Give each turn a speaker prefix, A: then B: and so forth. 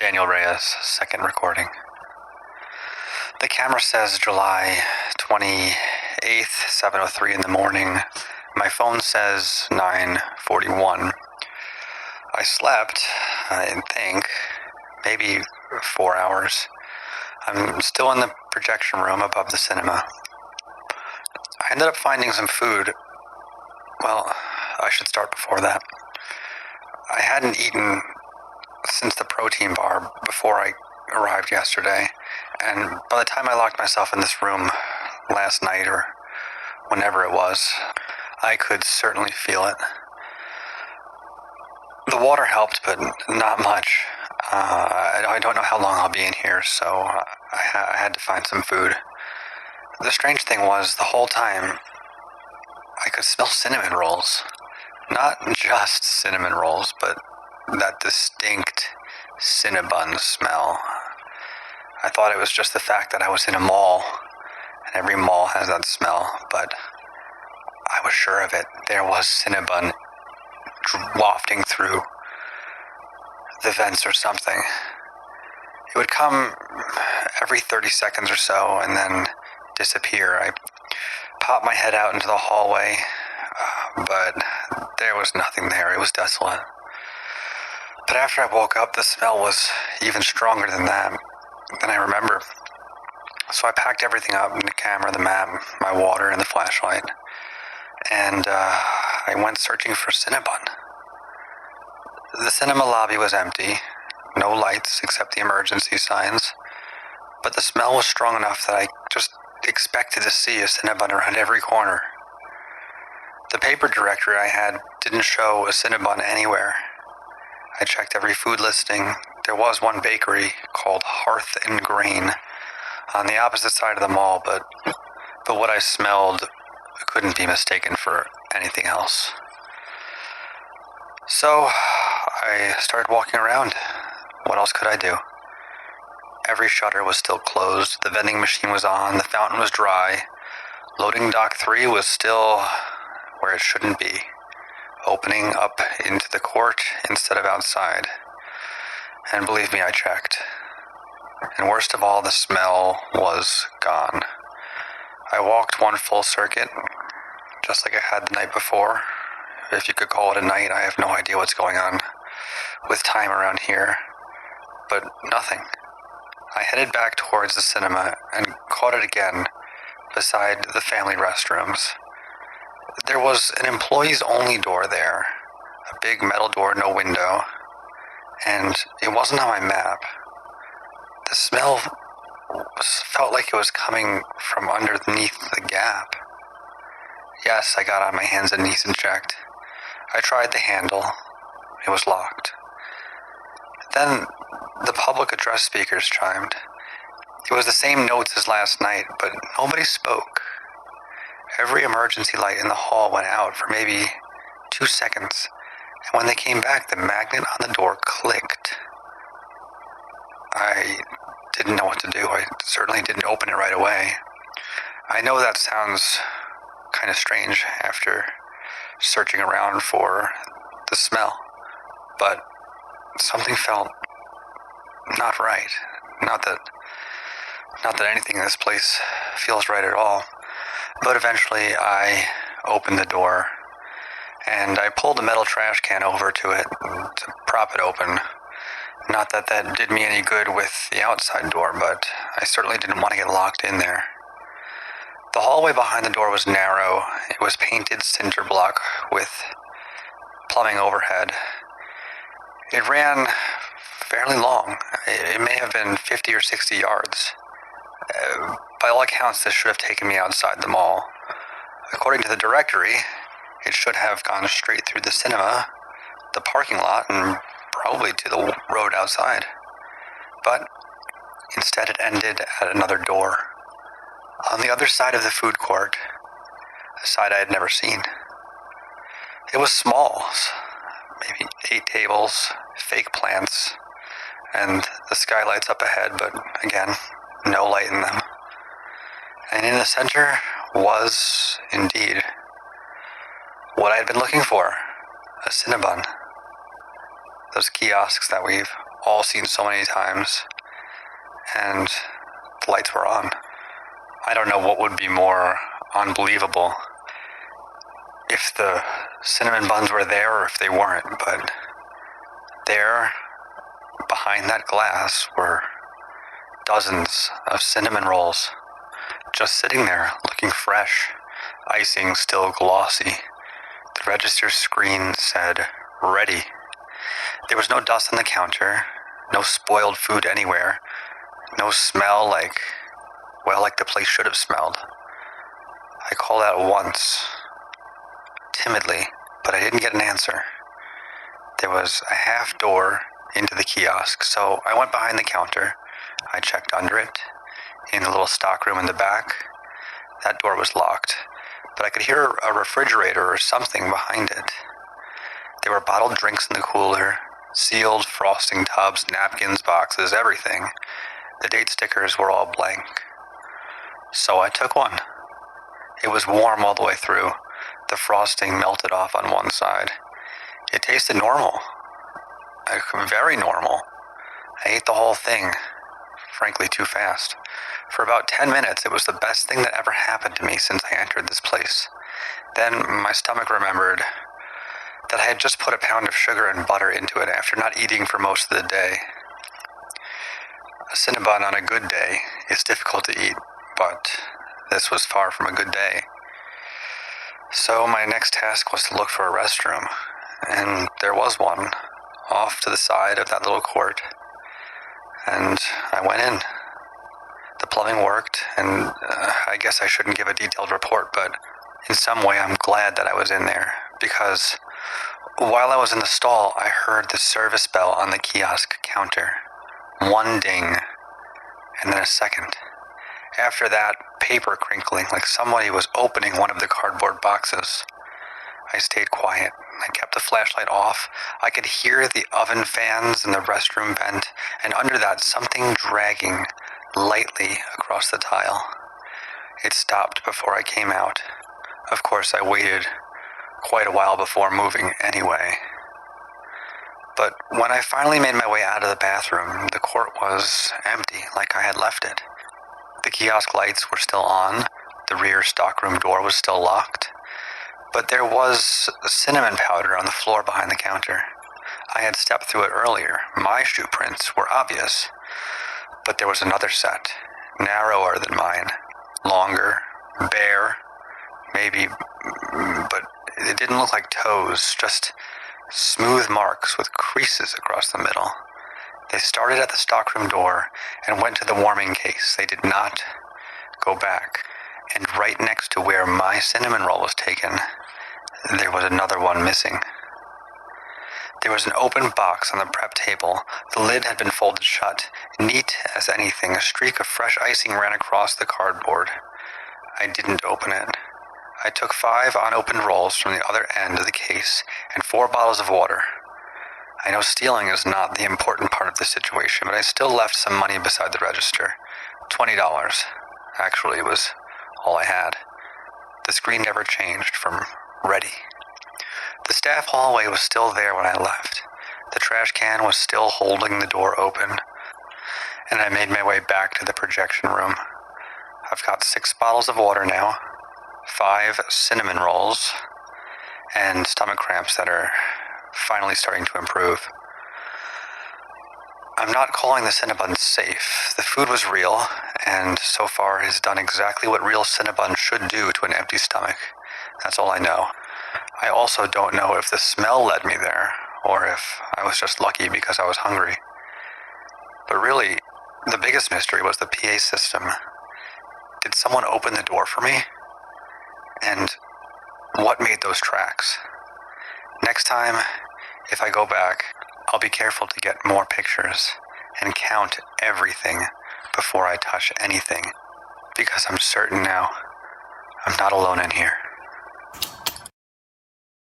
A: Daniel Reyes, second recording. The camera says July 28th, 7:03 in the morning. My phone says 9:41. I slept, I think, maybe 4 hours. I'm still in the projection room above the cinema. I ended up finding some food. Well, I should start before that. I hadn't eaten since the protein bar before I arrived yesterday, and by the time I locked myself in this room last night or whenever it was, I could certainly feel it. The water helped, but not much. I don't know how long I'll be in here, so I had to find some food. The strange thing was, the whole time, I could smell cinnamon rolls. Not just cinnamon rolls, but that distinct Cinnabon smell. I thought it was just the fact that I was in a mall, and every mall has that smell, but I was sure of it. There was Cinnabon wafting through the vents or something. It would come every 30 seconds or so and then disappear. I popped my head out into the hallway, but there was nothing there. It was desolate. But after I woke up, the smell was even stronger than I remember. So I packed everything up, the camera, the map, my water, and the flashlight. And I went searching for Cinnabon. The cinema lobby was empty. No lights except the emergency signs. But the smell was strong enough that I just expected to see a Cinnabon around every corner. The paper directory I had didn't show a Cinnabon anywhere. I checked every food listing. There was one bakery called Hearth and Grain on the opposite side of the mall, but what I smelled couldn't be mistaken for anything else. So I started walking around. What else could I do? Every shutter was still closed. The vending machine was on. The fountain was dry. Loading dock 3 was still where it shouldn't be, opening up into the court instead of outside. And believe me, I checked. And worst of all, the smell was gone. I walked one full circuit, just like I had the night before. If you could call it a night, I have no idea what's going on with time around here. But nothing. I headed back towards the cinema and caught it again beside the family restrooms. There was an employees-only door there, a big metal door, no window, and it wasn't on my map. The smell felt like it was coming from underneath the gap. Yes, I got on my hands and knees and checked. I tried the handle. It was locked. Then the public address speakers chimed. It was the same notes as last night, but nobody spoke. Every emergency light in the hall went out for maybe 2 seconds, and when they came back, the magnet on the door clicked. I didn't know what to do. I certainly didn't open it right away. I know that sounds kind of strange after searching around for the smell, but something felt not right. Not that anything in this place feels right at all. But eventually I opened the door and I pulled a metal trash can over to it to prop it open. Not that that did me any good with the outside door, but I certainly didn't want to get locked in there. The hallway behind the door was narrow. It was painted cinder block with plumbing overhead. It ran fairly long. It may have been 50 or 60 yards. By all accounts, this should have taken me outside the mall. According to the directory, it should have gone straight through the cinema, the parking lot, and probably to the road outside. But instead it ended at another door, on the other side of the food court, a side I had never seen. It was small, maybe 8 tables, fake plants, and the skylights up ahead, but again, no light in them. And in the center was, indeed, what I had been looking for, a Cinnabon. Those kiosks that we've all seen so many times, and the lights were on. I don't know what would be more unbelievable, if the cinnamon buns were there or if they weren't, but there, behind that glass, were dozens of cinnamon rolls, just sitting there, looking fresh, icing still glossy. The register screen said, "Ready." There was no dust on the counter, no spoiled food anywhere, no smell like the place should have smelled. I called out once, timidly, but I didn't get an answer. There was a half door into the kiosk, so I went behind the counter. I checked under it, in the little stock room in the back. That door was locked, but I could hear a refrigerator or something behind it. There were bottled drinks in the cooler, sealed frosting tubs, napkins, boxes, everything. The date stickers were all blank. So I took one. It was warm all the way through. The frosting melted off on one side. It tasted normal. Very normal. I ate the whole thing, frankly too fast. For about 10 minutes, it was the best thing that ever happened to me since I entered this place. Then my stomach remembered that I had just put a pound of sugar and butter into it after not eating for most of the day. A Cinnabon on a good day is difficult to eat, but this was far from a good day. So my next task was to look for a restroom, and there was one, off to the side of that little court, and I went in. The plumbing worked, and I guess I shouldn't give a detailed report, but in some way I'm glad that I was in there, because while I was in the stall, I heard the service bell on the kiosk counter. One ding, and then a second. After that, paper crinkling like somebody was opening one of the cardboard boxes. I stayed quiet. I kept the flashlight off. I could hear the oven fans in the restroom vent, and under that, something dragging lightly across the tile. It stopped before I came out. Of course, I waited quite a while before moving anyway. But when I finally made my way out of the bathroom, the court was empty, like I had left it. The kiosk lights were still on, the rear stockroom door was still locked, but there was cinnamon powder on the floor behind the counter. I had stepped through it earlier. My shoe prints were obvious, but there was another set, narrower than mine, longer, bare, maybe, but it didn't look like toes, just smooth marks with creases across the middle. They started at the stockroom door and went to the warming case. They did not go back. And right next to where my cinnamon roll was taken, there was another one missing. There was an open box on the prep table. The lid had been folded shut. Neat as anything, a streak of fresh icing ran across the cardboard. I didn't open it. I took 5 unopened rolls from the other end of the case and 4 bottles of water. I know stealing is not the important part of the situation, but I still left some money beside the register. $20. Actually, it was all I had. The screen never changed from ready. The staff hallway was still there when I left. The trash can was still holding the door open, and I made my way back to the projection room. I've got 6 bottles of water now, 5 cinnamon rolls, and stomach cramps that are finally starting to improve. I'm not calling the Cinnabon safe. The food was real, and so far has done exactly what real Cinnabon should do to an empty stomach. That's all I know. I also don't know if the smell led me there, or if I was just lucky because I was hungry. But really, the biggest mystery was the PA system. Did someone open the door for me? And what made those tracks? Next time, if I go back, I'll be careful to get more pictures and count everything before I touch anything, because I'm certain now I'm not alone in here.